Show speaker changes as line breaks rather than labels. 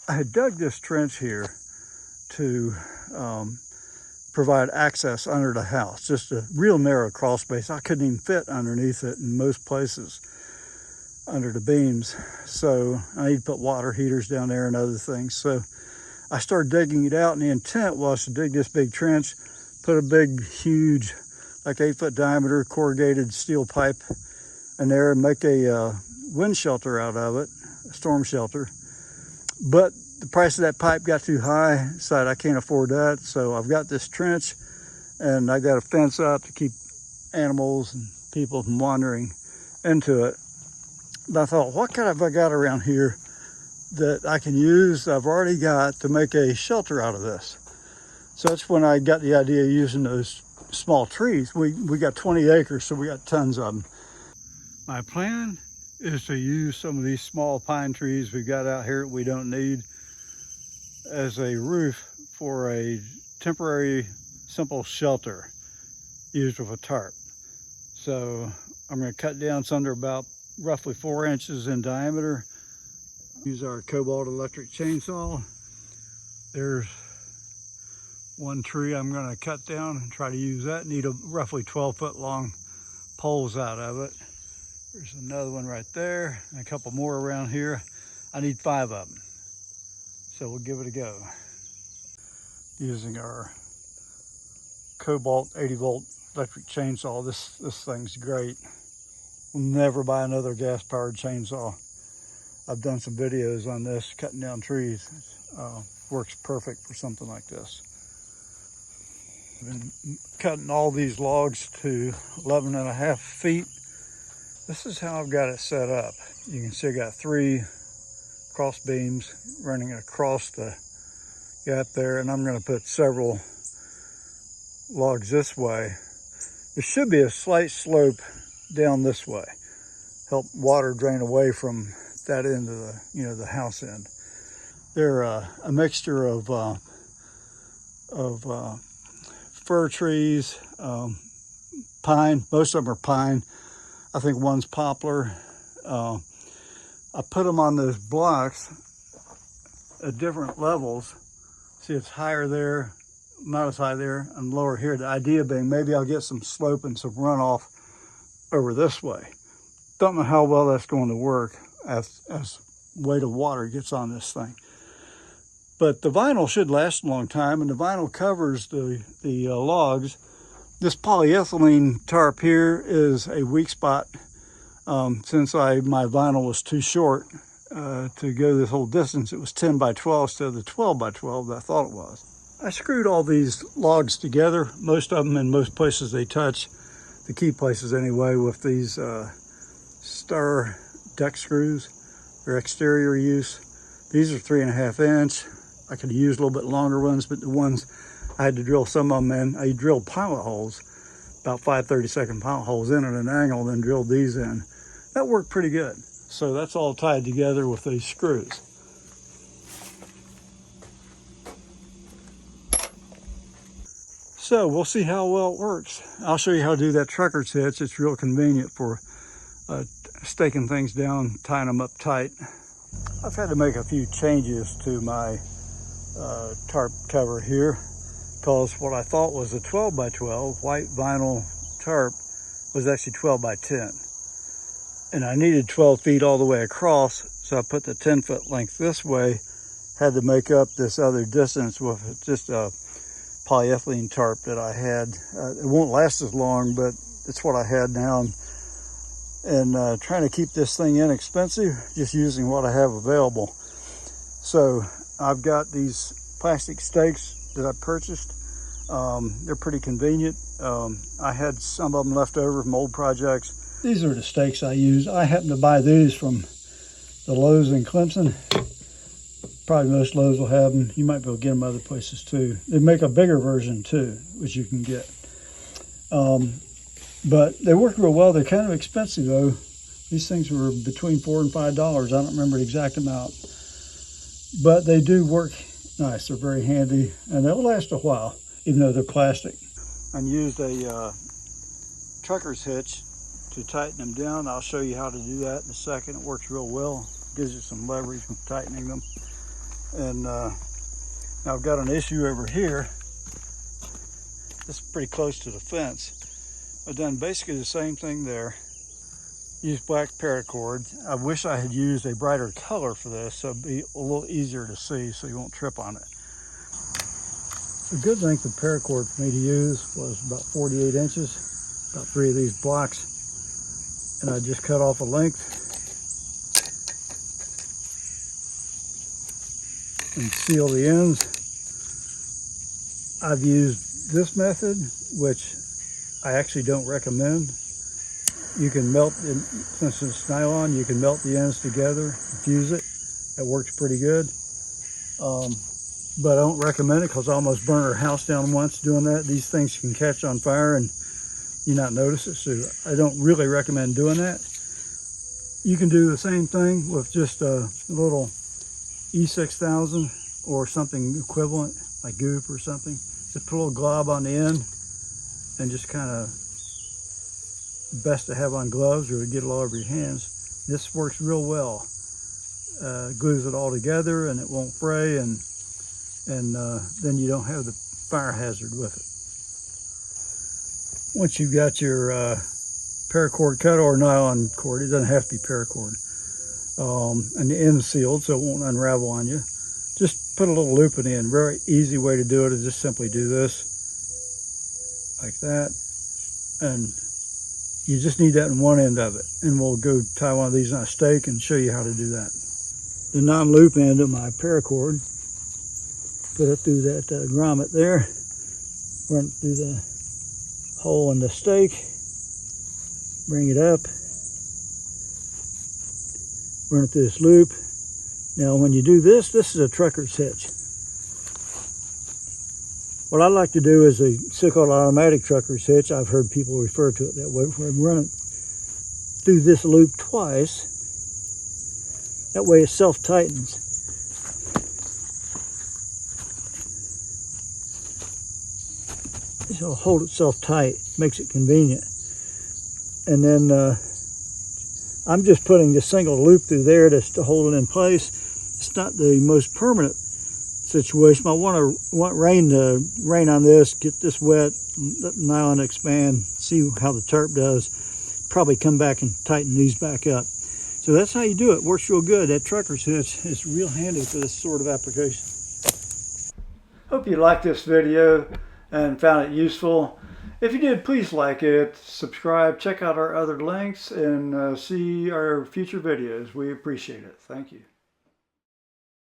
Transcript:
I had dug this trench here to provide access under the house, just a real narrow crawl space. I couldn't even fit underneath it in most places under the beams. So I need to put water heaters down there and other things. So I started digging it out, and the intent was to dig this big trench, put a big, huge, like 8-foot diameter corrugated steel pipe in there and make a wind shelter out of it, a storm shelter. But the price of that pipe got too high. I decided I can't afford that. So I've got this trench and I got a fence up to keep animals and people from wandering into it. But I thought, what have I got around here that I can use, I've already got, to make a shelter out of this? So that's when I got the idea of using those small trees. We got 20 acres, so we got tons of them. My plan is to use some of these small pine trees we've got out here that we don't need as a roof for a temporary simple shelter used with a tarp. So I'm going to cut down some that are about roughly 4 inches in diameter. Use our Cobalt electric chainsaw. There's one tree I'm going to cut down and try to use that. Need a roughly 12-foot long poles out of it. There's another one right there, and a couple more around here. I need 5 of them. So we'll give it a go. Using our Cobalt 80-volt electric chainsaw. This thing's great. We'll never buy another gas-powered chainsaw. I've done some videos on this, cutting down trees. Works perfect for something like this. I've been cutting all these logs to 11.5 feet. This is how I've got it set up. You can see I got 3 cross beams running across the gap there, and I'm going to put several logs this way. There should be a slight slope down this way. Help water drain away from that end of the, the house end. They're a mixture of fir trees, pine. Most of them are pine. I think one's poplar. I put them on those blocks at different levels. See, it's higher there, not as high there, and lower here. The idea being maybe I'll get some slope and some runoff over this way. Don't know how well that's going to work as weight of water gets on this thing. But the vinyl should last a long time, and the vinyl covers the logs. This polyethylene tarp here is a weak spot. Since my vinyl was too short to go this whole distance, it was 10 by 12 instead of the 12 by 12 that I thought it was. I screwed all these logs together, most of them in most places they touch, the key places anyway, with these star deck screws for exterior use. These are 3.5 inch. I could have used a little bit longer ones, but the ones I had to drill some of them in, I drilled pilot holes, about 5 30-second pilot holes in at an angle, then drilled these in. That worked pretty good. So that's all tied together with these screws. So we'll see how well it works. I'll show you how to do that trucker's hitch. It's real convenient for staking things down, tying them up tight. I've had to make a few changes to my tarp cover here, because what I thought was a 12 by 12 white vinyl tarp was actually 12 by 10. And I needed 12 feet all the way across, so I put the 10-foot length this way, had to make up this other distance with just a polyethylene tarp that I had. It won't last as long, but it's what I had now. And trying to keep this thing inexpensive, just using what I have available. So I've got these plastic stakes that I purchased. They're pretty convenient. I had some of them left over from old projects. These are the stakes I use. I happen to buy these from the Lowe's in Clemson. Probably most Lowe's will have them. You might be able to get them other places too. They make a bigger version too, which you can get. But they work real well. They're kind of expensive though. These things were between $4 and $5. I don't remember the exact amount. But they do work nice. They're very handy, and they'll last a while, even though they're plastic. I used a trucker's hitch to tighten them down. I'll show you how to do that in a second. It works real well. Gives you some leverage with tightening them. And now I've got an issue over here. This is pretty close to the fence. I've done basically the same thing there. Used black paracord. I wish I had used a brighter color for this, so it'd be a little easier to see so you won't trip on it. A good length of paracord for me to use was about 48 inches, about 3 of these blocks. And I just cut off a length and seal the ends. I've used this method, which I actually don't recommend. You can melt, since it's nylon, you can melt the ends together, fuse it. It works pretty good. But I don't recommend it because I almost burned our house down once doing that. These things can catch on fire and you not notice it, so I don't really recommend doing that. You can do the same thing with just a little E6000 or something equivalent, like goop or something. Just put a little glob on the end and just kind of, best to have on gloves or get it all over your hands. This works real well. Glues it all together and it won't fray, and then you don't have the fire hazard with it. Once you've got your paracord cut, or nylon cord, it doesn't have to be paracord, and the end sealed so it won't unravel on you, just put a little loop in the end. Very easy way to do it is just simply do this like that, and you just need that in one end of it. And we'll go tie one of these on a stake and show you how to do that. The non-loop end of my paracord, put it through that grommet there, run it through the hole in the stake, bring it up, run it through this loop. Now when you do this, this is a trucker's hitch. What I like to do is a so-called automatic trucker's hitch. I've heard people refer to it that way. Where I run it through this loop twice. That way it self-tightens. It'll hold itself tight, makes it convenient. And then I'm just putting this single loop through there to hold it in place. It's not the most permanent situation. I want rain to rain on this, get this wet, let the nylon expand, see how the tarp does. Probably come back and tighten these back up. So that's how you do it. Works real good. That trucker's hitch is real handy for this sort of application. Hope you liked this video and found it useful. If you did, please like it, subscribe, check out our other links, and see our future videos. We appreciate it. Thank you.